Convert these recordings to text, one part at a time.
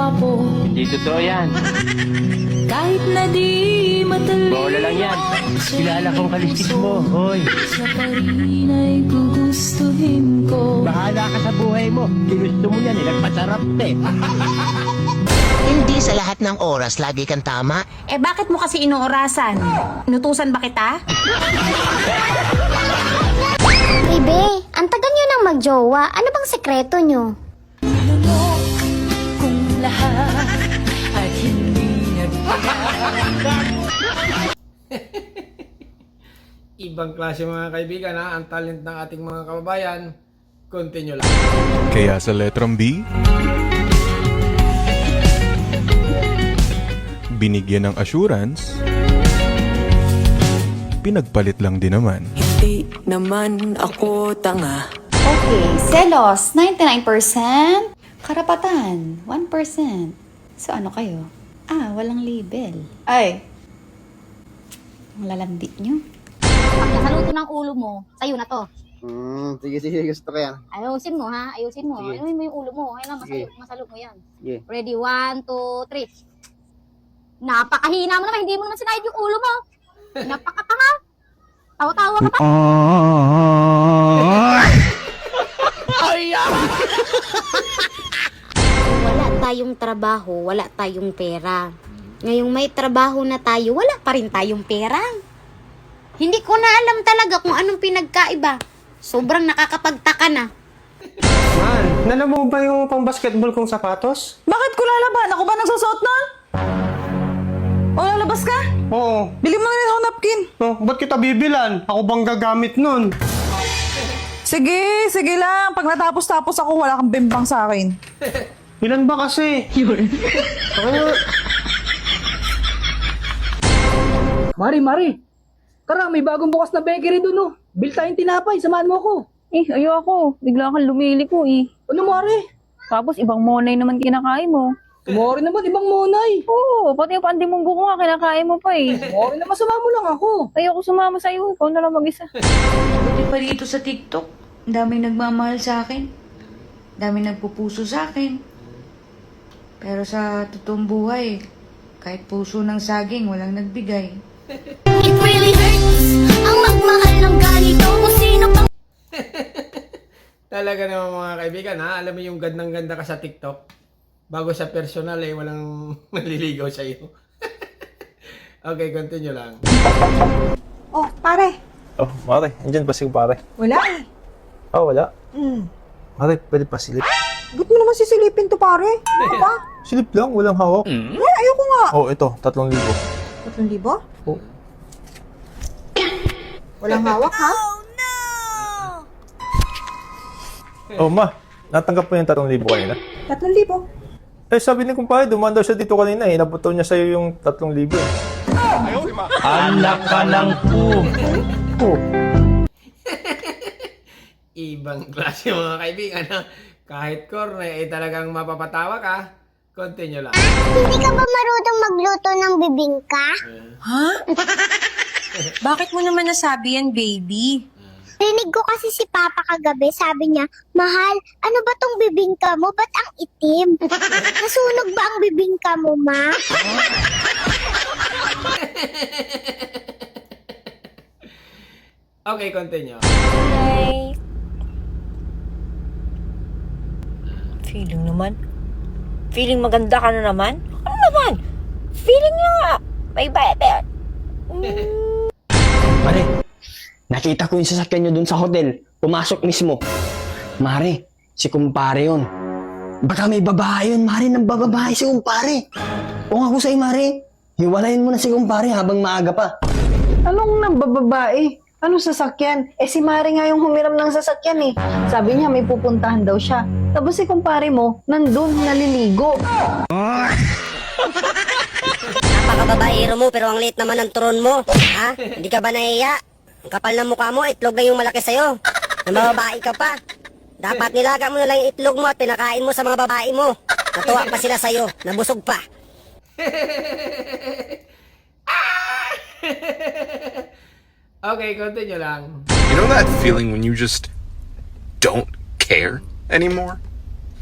gwapo. Hindi totoo yan. Kahit na di matalino. Bola lang yan. Kilala kong kaliskis mo, hoy. Siya pa rin ay gugustuhin ko. Bahala ka sa buhay mo. Ginusto mo yan, nagpasarap eh. Hindi sa lahat ng oras lagi kang tama. Eh bakit mo kasi inuorasan? Inutusan ba kita? Ibe, ang tagal nyo nang magjowa. Ano bang sekreto nyo? Minunok kung lahat at hindi Ibang klase mga kaibigan ha, ang talent ng ating mga kababayan. Continue lang. Kaya sa letrang B, binigyan ng assurance, pinagpalit lang din naman. Hindi naman ako tanga. Okay, selos, 99%. Karapatan, 1%. So ano kayo? Walang label. Ay, ang lalandi nyo. Pag nasaluto ng ulo mo, sa'yo na to. Sige, gusto ko yan. Ayusin mo ha, ayusin mo. Sige. Ayusin mo yung ulo mo. Kailangan Sige. masalot mo yan. Sige. Ready, 1, 2, 3. Napakahina mo naman, hindi mo naman sinayad yung ulo mo. Napakatanga. Tawa-tawa ka pa. Wala tayong trabaho, wala tayong pera. Ngayong may trabaho na tayo, wala pa rin tayong pera. Hindi ko na alam talaga kung anong pinagkaiba. Sobrang nakakapagtaka na. Man, nalam mo ba yung pang basketball kong sapatos? Bakit ko lalaban? Ako ba nagsusuot nun? O lalabas ka? Oo. Bili mo na rin ako napkin. Oh, ba't kita bibilan? Ako bang gagamit nun? Sige, sige lang. Pag natapos-tapos ako, wala kang bimbang sa akin. Ilan ba kasi? Mari. Tara, may bagong bukas na bakery doon, oh. Bil tayong tinapay, samahan mo ako. Ayoko. Bigla kang lumiliko Ano, Mari? Tapos ibang monay naman kinakain mo. Mari naman, ibang monay. Oo, pati yung pandimunggo ko nga kinakain mo pa Mari naman, samahan mo lang ako. Ayoko sumama sa'yo. Ikaw na lang mag-isa. Buti pa dito sa TikTok. Ang daming nagmamahal sa akin. Ang daming nagpupuso sa akin. Pero sa totoong buhay, kahit puso ng saging, walang nagbigay. It really hurts ang magmahal ng ganito kung sino pang... Talaga naman mga kaibigan ha, alam mo yung gandang-ganda ka sa TikTok. Bago sa personal walang naliligaw sa iyo. Okay, continue lang. Oh, pare. Oh, Mare, andyan ba si pare? Wala eh. Wala. Mare, pwede pa silip. Ba't mo naman sisilipin to, pare? Ano ba? Silip lang, walang hawak. Ayoko nga. Oh, ito, 3,000. 3,000? Oh. Walang hawak, ha? Oh, ma, natanggap mo yung 3,000 kanina? 3,000? Eh, sabi ni kumpare, dumaan daw siya dito kanina eh. Nabuto niya sa'yo yung 3,000 eh. Anak ka ng Oh. Ibang klase mga kaibigan ha. Kahit corny talagang mapapatawa ka. Continue lang. Hindi ka ba marunong magluto ng bibingka? Bakit mo naman nasabi yan, baby? Rinig ko kasi si Papa kagabi, sabi niya, Mahal, ano ba tong bibingka mo? Ba't ang itim? Nasunog ba ang bibingka mo, Ma? Okay, continue. Feeling naman. Feeling maganda ka na naman? Ano naman? Feeling nga. May bayad yan. Mare, nakita ko yung sasakyan nyo dun sa hotel. Pumasok mismo. Mare, si kumpare yun. Baka may babae yun, Mare. Nang bababae si kumpare. Kung ako sa'yo, Mare, hiwalayin mo na si kumpare habang maaga pa. Anong nambababae? Anong sasakyan? Si Mare nga yung humiram ng sasakyan eh. Sabi niya may pupuntahan daw siya. Tapos si kumpare mo, nandun, naliligo. Napakababaero mo pero ang liit naman ng turon mo. Ha? Hindi ka ba nahiya? Ang kapal ng mukha mo, itlog na yung malaki sa'yo. Namababae ka pa. Dapat nilaga mo na lang yung itlog mo at pinakain mo sa mga babae mo. Natuwa pa sila sa'yo, nabusog pa. Okay, continue lang. You know that feeling when you just don't care anymore?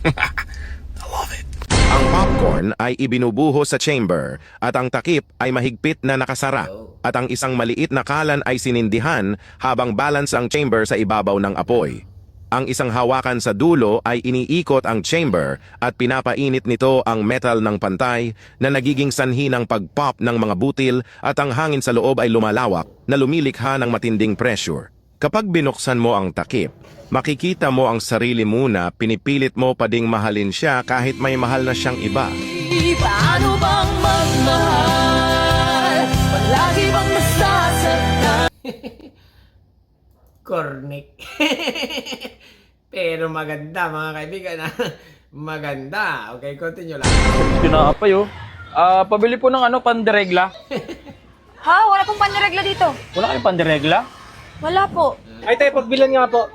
I love it. Ang popcorn ay ibinubuho sa chamber at ang takip ay mahigpit na nakasara at ang isang maliit na kalan ay sinindihan habang balance ang chamber sa ibabaw ng apoy. Ang isang hawakan sa dulo ay iniikot ang chamber at pinapainit nito ang metal ng pantay na nagiging sanhi ng pag-pop ng mga butil at ang hangin sa loob ay lumalawak na lumilikha ng matinding pressure. Kapag binuksan mo ang takip, makikita mo ang sarili muna, pinipilit mo pa ding mahalin siya kahit may mahal na siyang iba. Paano bang magmahal? Palagi bang masasaktan? Cornic. Pero maganda mga kaibigan. Maganda. Okay, continue lang. Pinapay oh. Pabili po ng pandiregla. Ha? Wala pong pandiregla dito. Wala kayong pandiregla? Wala po. Ay tayo, pagbilan nga po.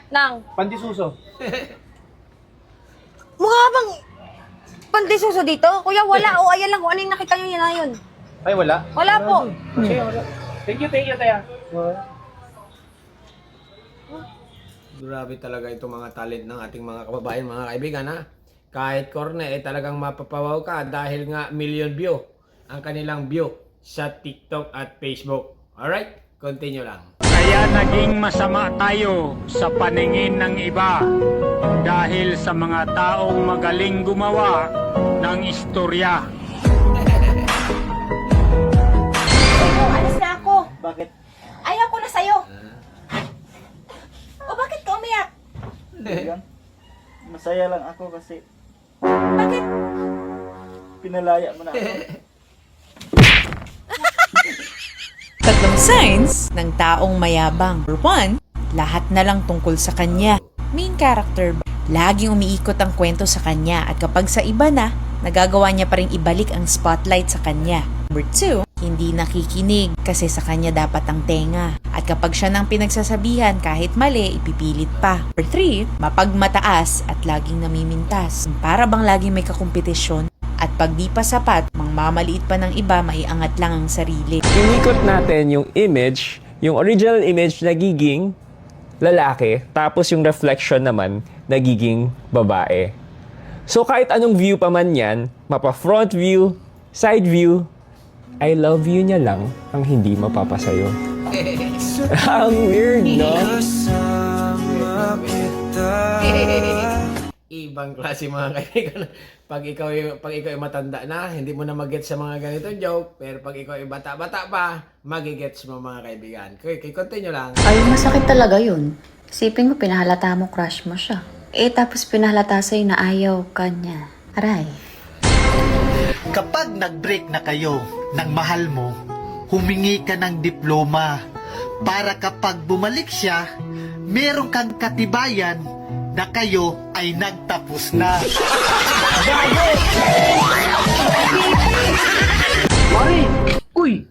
Nang, Pandisuso. mukha bang pandisuso dito? Kuya, wala. O, ayan lang kung ano yung nakita nyo yun na yun. Ay, wala? Wala po. Sige, wala. Thank you, Taya. Grabe talaga itong mga talent ng ating mga kababayan, mga kaibigan, ha? Kahit corne, talagang mapapawaw ka dahil nga million view ang kanilang view sa TikTok at Facebook. Alright? Continue lang. Kaya naging masama tayo sa paningin ng iba dahil sa mga taong magaling gumawa ng istorya. Alis na ako. Bakit? Ayaw ko na sa'yo. O, bakit ka umiyak? Masaya lang ako kasi Bakit? pinalaya mo na ako. Tatlong signs ng taong mayabang. Number 1, lahat na lang tungkol sa kanya. Main character, laging umiikot ang kwento sa kanya at kapag sa iba na, nagagawa niya pa rin ibalik ang spotlight sa kanya. Number 2, hindi nakikinig kasi sa kanya dapat ang tenga. At kapag siya nang pinagsasabihan kahit mali, ipipilit pa. Number 3, mapagmataas at laging namimintas. Para bang laging may kakompetisyon at pag di pa sapat, mamaliit pa ng iba, maiangat lang ang sarili. Inikot natin yung image, yung original image nagiging lalaki, tapos yung reflection naman nagiging babae. So kahit anong view pa man yan, mapa front view, side view, I love you niya lang ang hindi mapapasayo. Ang weird, no? Ibang klase mga kaibigan. Pag ikaw ay matanda na, hindi mo na mag-gets sa mga ganitong joke. Pero pag ikaw ay bata-bata pa, mag-gets mo mga kaibigan. Okay, continue lang. Ay, masakit talaga yun. Isipin mo, pinahalata mo crush mo siya. Tapos pinahalata sa'yo na ayaw ka niya. Aray. Kapag nag-break na kayo ng mahal mo, humingi ka ng diploma para kapag bumalik siya, meron kang katibayan na kayo ay nagtapos na. Mari! Uy!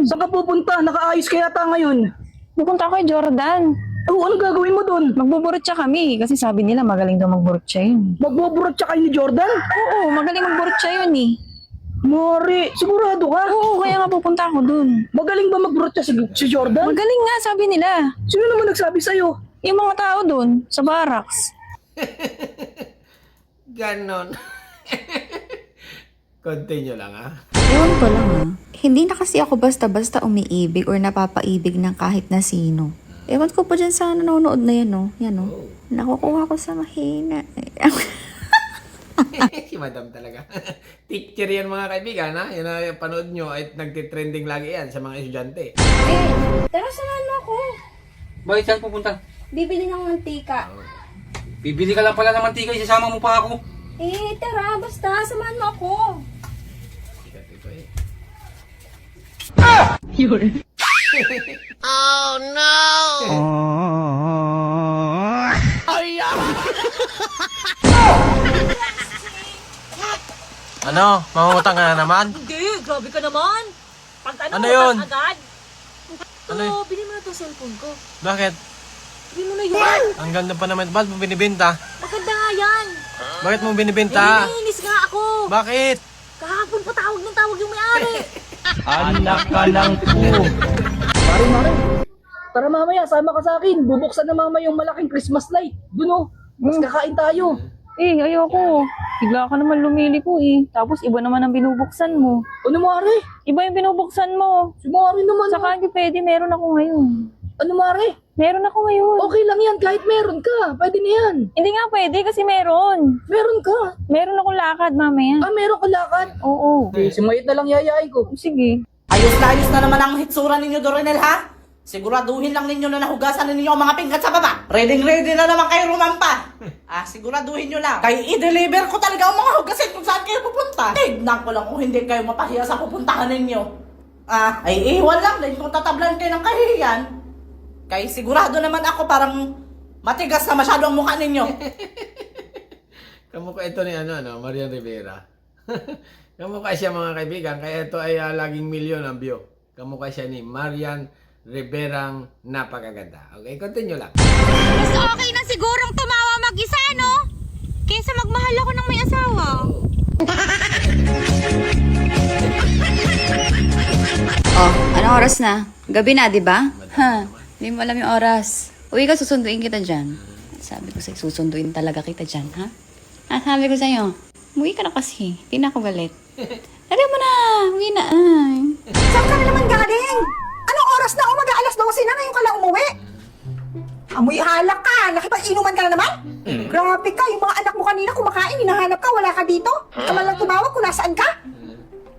Saan ka pupunta? Nakaayos ka yata ngayon. Pupunta ako kay Jordan. Oh, ano gagawin mo doon? Magbuburot siya kami kasi sabi nila magaling daw magburot siya yun. Magbuburot siya kayo ni Jordan? Oo, magaling magburot siya yun eh. Mari, sigurado ka? Oo, kaya nga pupunta ako dun. Magaling ba magburot siya si Jordan? Magaling nga, sabi nila. Sino naman nagsabi sa'yo? Yung mga tao dun, sa barracks. Ganon. Continue lang, ha? Ewan ko lang Hindi na kasi ako basta-basta umiibig or napapaibig ng kahit na sino. Ewan ko pa dyan sa nanonood na yan, no? Yan, no? Nakukuha ko sa mahina. Si Madam talaga. Teacher yan mga kaibigan, ha? Yan na panood nyo ay nagtitrending lagi yan sa mga estudyante. Tara, samahan mo ako. Bakit saan pupunta? Bibili ng mantika. Bibili ka lang pala ng mantika, isasama mo pa ako. Tara, basta, samahan mo ako. Oh no! Ano? Mamamutang ka na naman? Hindi, grabe ka naman. Pag Ano yun? agad. Ano yun? Bili mo na itong cellphone ko. Bakit? Bili mo na yun. Ang ganda pa naman. Bakit mo binibenta? Maganda nga yan. Bakit mo binibenta? Naiinis nga ako. Bakit? Kahapon pa tawag ng tawag yung may-ari. Anak ka ng po. Mari. Tara mamaya, sama ka sa akin. Bubuksan na mama yung malaking Christmas light. Doon, oh. Mas kakain tayo. Ayoko. Bigla ka naman lumiliko eh. Tapos iba naman ang binubuksan mo. Ano, Mare? Iba yung binubuksan mo. Si Mare naman. Saka hindi pwede, meron ako ngayon. Ano, Mare? Meron ako ngayon. Okay lang yan, kahit meron ka. Pwede na yan. Hindi nga pwede kasi meron. Meron ka. Meron akong lakad mamaya. Meron ka lakad. Oo. Si Mayit na lang yayain ko. Sige. Ayos na naman ang hitsura ninyo, Dorinel, ha? Siguraduhin lang ninyo na nahugasan ninyo ang mga pinggan sa baba. Ready na naman kayo rumampa. Siguraduhin nyo lang. Kayo i-deliver ko talaga ang mga hugasin kung saan kayo pupunta. Tignan ko lang kung hindi kayo mapahiya sa pupuntahan ninyo. Ay iwan lang din kung tatablan kayo ng kahihiyan. Kaya sigurado naman ako parang matigas na masyado ang mukha ninyo. Kamukha ito ni Marian Rivera. Kamukha siya mga kaibigan, kaya ito ay laging milyon ang view. Kamukha siya ni Marian Riverang napakaganda. Okay, continue lang. Mas okay na sigurong tumawa mag-isa, no? Kaysa magmahal ako ng may asawa. Oh, anong oras na? Gabi na, di ba? Ha, hindi mo alam yung oras. Uwi ka, susunduin kita dyan. Sabi ko sa'yo, susunduin talaga kita dyan, ha? Sabi ko sa'yo, umuwi ka na kasi. Hindi na ako galit. Dali mo na, uwi na. Ay. Saan ka na naman galing? Anong oras na? Mag-aalas 12 na, ngayon ka lang umuwi. Amoy halak ka! Nakipag-inuman ka na naman? Grabe ka, yung mga anak mo kanina kumakain, hinahanap ka, wala ka dito. Hindi ka man lang tumawag kung nasaan ka.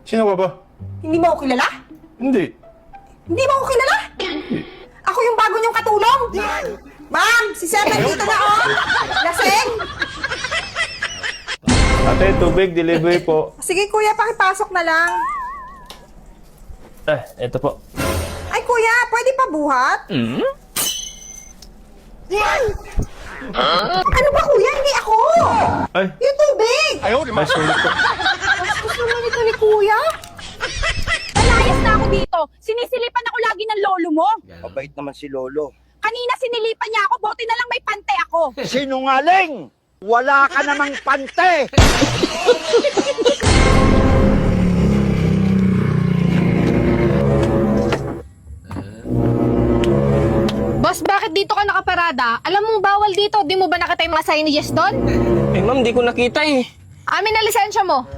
Sino ka ba? Hindi mo ako kilala? Hindi. Hindi mo ako kilala? Ako yung bago niyong katulong. Ma'am, si Sir nandito na, oh! Laseng! Ate, tubig, delivery po. Sige kuya, pakipasok na lang. Eto po. Ay kuya, pwede pa buhat? Ano ba kuya? Hindi ako! Ay, Yung tubig! ay, sulit po. Gusto naman ito ni kuya? Nalayas na ako dito. Sinisilipan ako lagi ng lolo mo. Mabait naman si Lolo. Kanina sinilipan niya ako, buti na lang may pante ako. Sinungaling! Wala ka namang pante! Boss, bakit dito ka nakaparada? Alam mong bawal dito, di mo ba nakita yung mga signages doon? Eh, ma'am, di ko nakita eh. Amin na lisensya mo.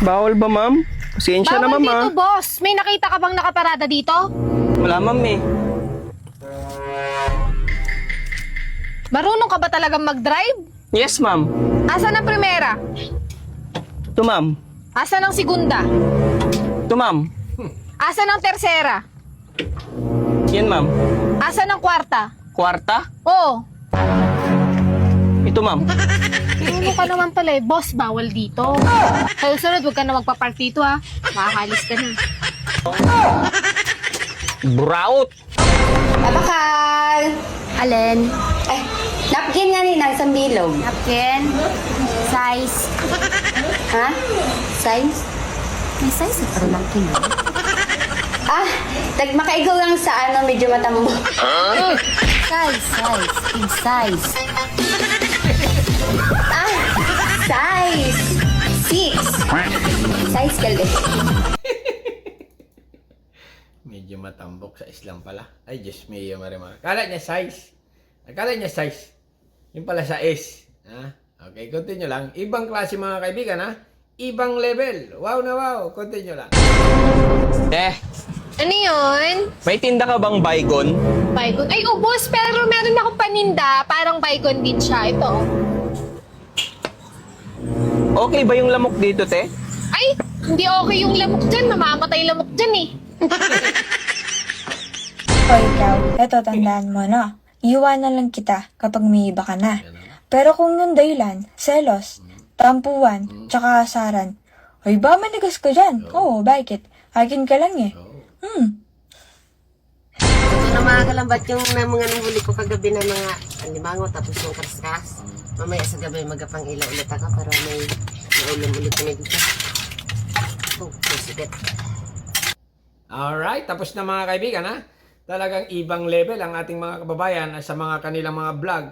Bawal ba, ma'am? Pasensya Bawal dito, boss. May nakita ka bang nakaparada dito? Wala, ma'am eh. Marunong ka ba talagang mag-drive? Yes, ma'am. Asan ang primera? Ito, ma'am. Asan ang segunda? Ito, ma'am. Asan ang tersera? Yan, ma'am. Asan ang kwarta? Kwarta? Oo. Ito, ma'am. Ano ka naman pala eh. Boss, bawal dito. Kaya sunod, huwag ka na magpapark dito ha. Makakalis ka na. Buraot! Babakal! Alin? Napkin nga ni nang sambilog. Napkin? Size? Ha? Size? May size na parang napkin. Makaigaw lang sa medyo matambo. Size. Big size. Size! 6! Size kalde. Medyo matambok sa Islam pala. Ay, Diyos mio, Marimar. Akala niya size. Yung pala sa S. Okay, continue lang. Ibang klase mga kaibigan, ha? Ibang level. Wow na wow. Continue lang. Ano yun? May tinda ka bang baygon? Baygon? Ay, boss, pero meron akong paninda. Parang baygon din siya. Ito. Okay ba yung lamok dito, te? Ay, hindi okay yung lamok dyan. Mamamatay lamok dyan eh. O ikaw, eto tandaan mo na. Iwanan lang kita kapag may iba ka na. Pero kung yung dahilan, selos, tampuan, tsaka asaran, ay ba manigas ka dyan? Oo, bakit? Akin ka lang eh. Ito na mga kalambat yung mga nahuli ko kagabi na mga alimango tapos yung kaskas. Mamaya sa gabi magapang ilaw ulit ako para may naulam ulit kami dito. Sige. Alright, tapos na mga kaibigan, ha? Talagang ibang level ang ating mga kababayan sa mga kanilang mga vlog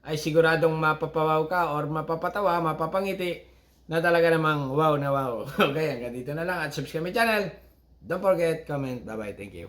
ay siguradong mapapawaw ka or mapapatawa, mapapangiti na talaga namang wow na wow. Okay, hanggang dito na lang at subscribe my channel. Don't forget, comment. Bye-bye. Thank you.